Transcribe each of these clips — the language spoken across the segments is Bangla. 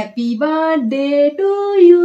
Happy birthday to you.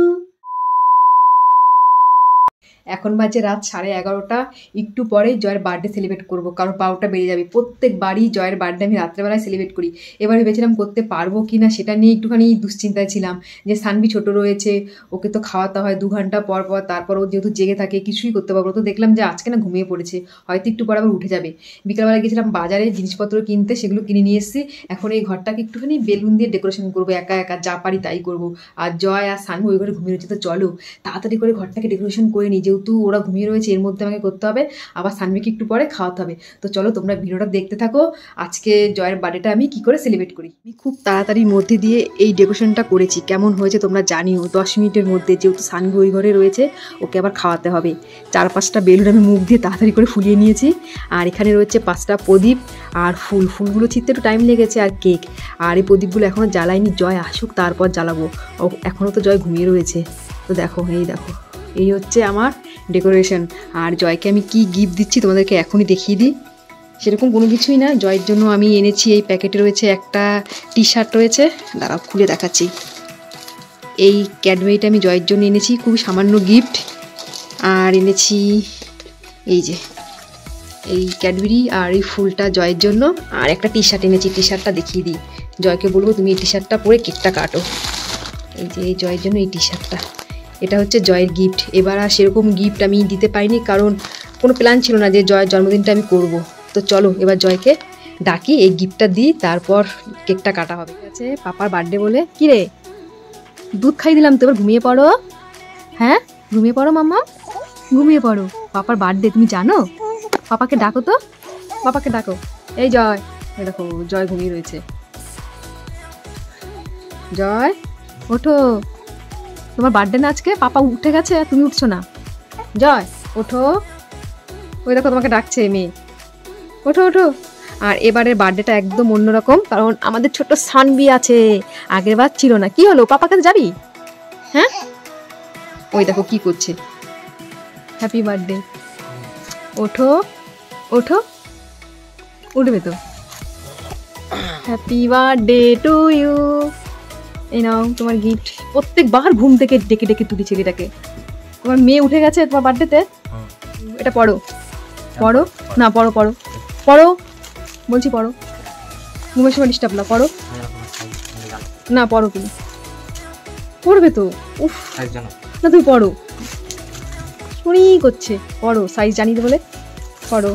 এখন বাজে রাত 11:30। একটু পরে জয়ের বার্থডে সেলিব্রেট করবো, কারণ 12টা বেড়ে যাবে। প্রত্যেকবারই জয়ের বার্থডে আমি রাত্রেবেলায় সেলিব্রেট করি। এবার ভেবেছিলাম করতে পারবো কি না সেটা নিয়ে একটুখানি দুশ্চিন্তায় ছিলাম, যে সানভি ছোট রয়েছে, ওকে তো খাওয়াতে হয় 2 ঘন্টা পর পর, তারপর ও যেহেতু জেগে থাকে কিছুই করতে পারবো। তো দেখলাম যে আজকে না ঘুমিয়ে পড়েছে, হয়তো একটু পর আবার উঠে যাবে। বিকালবেলা গেছিলাম বাজারে জিনিসপত্র কিনতে, সেগুলো কিনে নিয়ে এসেছি। এখন এই ঘরটাকে একটুখানি বেলুন দিয়ে ডেকোরেশন করবো, একা একা যা পারি তাই করবো। আর জয় আর সানভি ওই ঘরে ঘুমিয়ে রয়েছে। তো চলো তাড়াতাড়ি করে ঘরটাকে ডেকোরেশন করে নিই, যেহেতু ওরা ঘুমিয়ে রয়েছে, এর মধ্যে আমাকে করতে হবে, আবার সানভিকে একটু পরে খাওয়াতে হবে। তো চলো তোমরা ভিডিওটা দেখতে থাকো, আজকে জয়ের বার্থডেটা আমি কি করে সেলিব্রেট করি। আমি খুব তাড়াতাড়ির মধ্যে দিয়ে এই ডেকোরেশনটা করেছি, কেমন হয়েছে তোমরা জানিও। 10 মিনিটের মধ্যে, যেহেতু সানভি ওই ঘরে রয়েছে, ওকে আবার খাওয়াতে হবে। 4-5টা বেলুন আমি মুখ দিয়ে তাড়াতাড়ি করে ফুলিয়ে নিয়েছি। আর এখানে রয়েছে 5টা প্রদীপ আর ফুলগুলো ছিঁড়তে একটু টাইম লেগেছে, আর কেক। আর এই প্রদীপগুলো এখনও জ্বালাইনি, জয় আসুক তারপর জ্বালাবো। এখনও তো জয় ঘুমিয়ে রয়েছে। তো দেখো, এই হচ্ছে আমার ডেকোরেশন। আর জয়কে আমি কি গিফট দিচ্ছি তোমাদেরকে এখনই দেখিয়ে দিই। সেরকম কোনো কিছুই না, জয়ের জন্য আমি এনেছি, এই প্যাকেটে রয়েছে একটা টি-শার্ট রয়েছে, দাঁড়াও খুলে দেখাচ্ছি। এই ক্যাডবেরিটা আমি জয়ের জন্য এনেছি, খুবই সামান্য গিফট। আর এনেছি এই ক্যাডবেরি আর এই ফুলটা জয়ের জন্য। আর একটা টি-শার্ট এনেছি, টি-শার্টটা দেখিয়ে দিই। জয়কে বলবো তুমি এই টি-শার্টটা পরে কেকটা কাটো। এই জয়ের জন্য এই টি-শার্টটা, এটা হচ্ছে জয়ের গিফট। এবার আর সেরকম গিফট আমি দিতে পারিনি, কারণ কোনো প্ল্যান ছিল না যে জয়ের জন্মদিনটা আমি করব। তো চলো এবার জয়কে ডাকি, এই গিফটটা দিই, তারপর কেকটা কাটা হবে। ঠিক আছে, পাপার বার্থডে বলে। কি রে, দুধ খাই দিলাম তো, এবার ঘুমিয়ে পড়ো। হ্যাঁ ঘুমিয়ে পড়ো মাম্মা, ঘুমিয়ে পড়ো। পাপার বার্থডে তুমি জানো? পাপাকে ডাকো তো, পাপাকে ডাকো। এই জয়, দেখো জয় ঘুমিয়ে রয়েছে। জয় ওঠো, তোমার বার্থডে না আজকে। পাপা উঠে গেছে, তুমি উঠছো না। জয় ওঠো, ওই দেখো তোমাকে ডাকছে মেয়ে, ওঠো ওঠো। আর এবারের বার্থডেটা একদম অন্যরকম, কারণ আমাদের ছোট সানভি আছে, আগের বার ছিল না। কি হলো, পাপার কাছে যাবি? হ্যাঁ, ওই দেখো কি করছে। হ্যাপি বার্থডে, ওঠো ওঠো, উঠবে তো। হ্যাপি বার্থডে টু ইউ, এই নাও তোমার গিফট। প্রত্যেকবার ঘুম থেকে ডেকে ডেকে তুলি ছেলেটাকে। তোমার মেয়ে উঠে গেছে তোমার বার্থডেতে। এটা পড়ো, পড়ো না, পড়ো পড়ো পড়ো বলছি, পড়ো। ঘুমের সময় ডিস্টার্ব না, পড়ো না, পড়ো। তুমি পড়বে তো, উফ না, তুমি পড়ো। শুনি করছে, পড়ো, সাইজ জানি তো বলে পড়ো।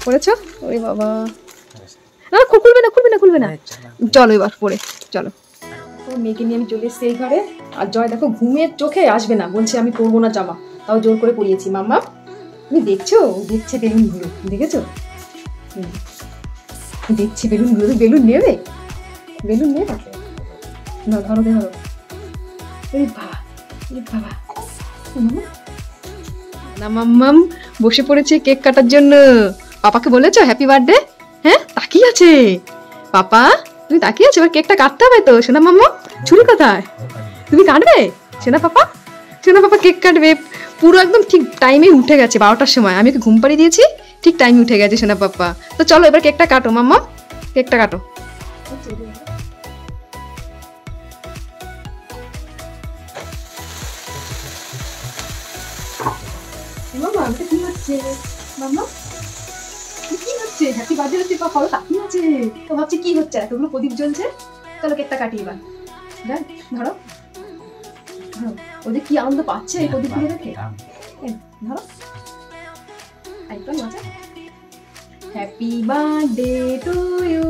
পড়েছো? ওরে বাবা, না খুলবে না, খুলবে না, খুলবে না। চলো এবার পড়ে চলো। মেয়েকে নিয়ে আমি চলে এসেছি এই ঘরে। আর জয় দেখো ঘুমের চোখে আসবে না, বলছে আমি পরবো না জামা, তাও জোর করে পরিয়েছি। মাম্মা তুমি দেখছো, দেখছে বেলুনগুলো, দেখেছো? দেখছি বেলুনগুলো, বেলুন নেবে, বেলুন নেবে না, ধরো ধরো। বাবা না, মাম্মাম বসে পড়েছে কেক কাটার জন্য। পাপাকে বলেছো হ্যাপি বার্থডে? হ্যাঁ তাকিয়ে আছে পাপা, তুমি তাকিয়ে আছো, এবার কেকটা কাটতে হবে তো। শোনা মাম্মা, ছুরি কোথায়? তুমি কাটবে? শোনা পাপা, শোনা পাপা কেক কাটবে। পুরো একদম ঠিক টাইমে উঠে গেছে, 12টার সময় আমি ওকে ঘুম পাড়িয়ে দিয়েছি, ঠিক টাইমে উঠে গেছে শোনা পাপা। তো চলো এবার কেকটা কাটো মাম্মা, কেকটা কাটো। মাম্মা এটা কি হচ্ছে? মাম্মা কি হচ্ছে? হ্যাপি বার্থডে হচ্ছে, পাপা তাকিয়ে আছে, তো ভাবছি কি হচ্ছে, এতগুলো প্রদীপ জ্বলছে। চলো কেকটা কাটি এবার, ধরো ধরো। ওদের কি আনন্দ পাচ্ছে এই প্রদীপগুলো দেখে। ধরো happy birthday to you,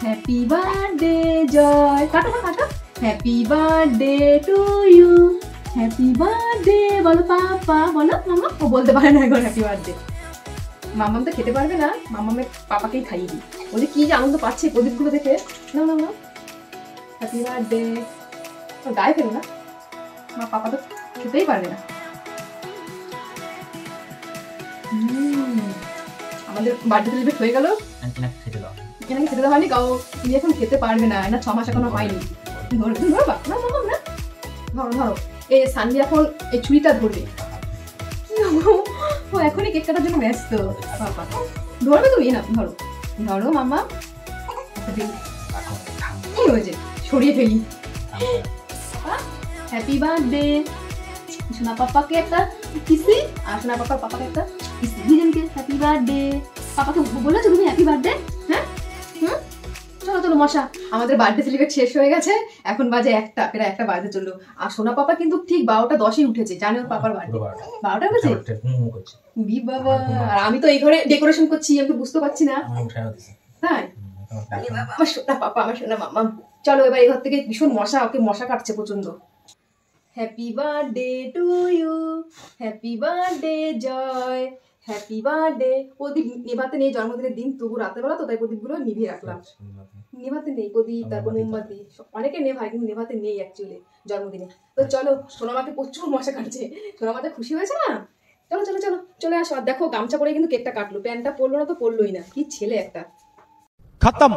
happy birthday Joy. কাটো কাটো, happy birthday to you, happy birthday বলো পাপা, বলো। মামা ও বলতে পারে না এখন হ্যাপি বার্থডে। মামাম তো খেতে পারবে না, মামামের পাপাকেই খাইয়ে দিই। ওদের কি যে আনন্দ পাচ্ছে প্রদীপগুলো দেখে। না না না, হ্যাপি বার্থডে। গায়ে ফেলো না, মা পাপা তো খেতেই পারবে না। আমাদের বার্থডে সেলিব্রেট হয়ে গেল। এনাকে খেতে দেওয়া হয়নি, কাউ তুমি এখন খেতে পারবে না, এনা 6 মাস এখনো হয়নি। ধরো ধরো বা না মামা না, ধরো ধরো। এই সানভি এখন এই ছুরিটা ধরবে। ও এখনই কেক কাটার জন্য ব্যস্ত। ধরবে তুমি, না ধরো ধরো মামা। কি হয়েছে, সরিয়ে ফেলি। Happy birthday. সোনা পাপাকে একটা কিসি, আর সোনা পাপাকে একটা কিসি, দুজনকে হ্যাপি বার্থডে। পাপাকে বলেছো তুমি হ্যাপি বার্থডে? হ্যাঁ হুম, চলো চলো মশা, আমাদের বার্থডে সেলিব্রেট শেষ হয়ে গেছে, এখন বাজে প্রায় একটা বাজে চললো। আর সোনা পাপা কিন্তু ঠিক 12:10 উঠেছে, জানো পাপার বার্থডে 12টা বাজে। বাবা, আর আমি তো এই ঘরে ডেকোরেশন করছি, আমি তো বুঝতে পারছি না। তাই আমার সোনা পাপা, আমার সোনা মামা। চলো এবার এই ঘর থেকে ভীষণ মশা, ওকে মশা কাটছে প্রচন্ড। Happy birthday to you, happy birthday Joy, happy birthday. প্রদীপ নেভাতে নেই জন্মদিনের দিন, তবু রাতেবেলা তো তাই প্রদীপগুলো নিভিয়ে রাখলাম। নেভাতে নেই প্রদীপ, তারপর মোমবাতি অনেকে নেভায়, কিন্তু নেভাতে নেই অ্যাকচুয়ালি জন্মদিনে। তো চলো, সোনামাকে প্রচুর মশা কাটছে, সোনামাতে খুশি হয়েছে না। চলো চলো চলো চলে আসো। আর দেখো গামছা পরে কিন্তু কেকটা কাটলো, প্যান্টটা পরলো না তো পরলোই না, কি ছেলে একটা। खत्म।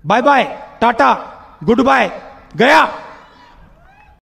बाय बाय, टाटा, गुड बाय, गया।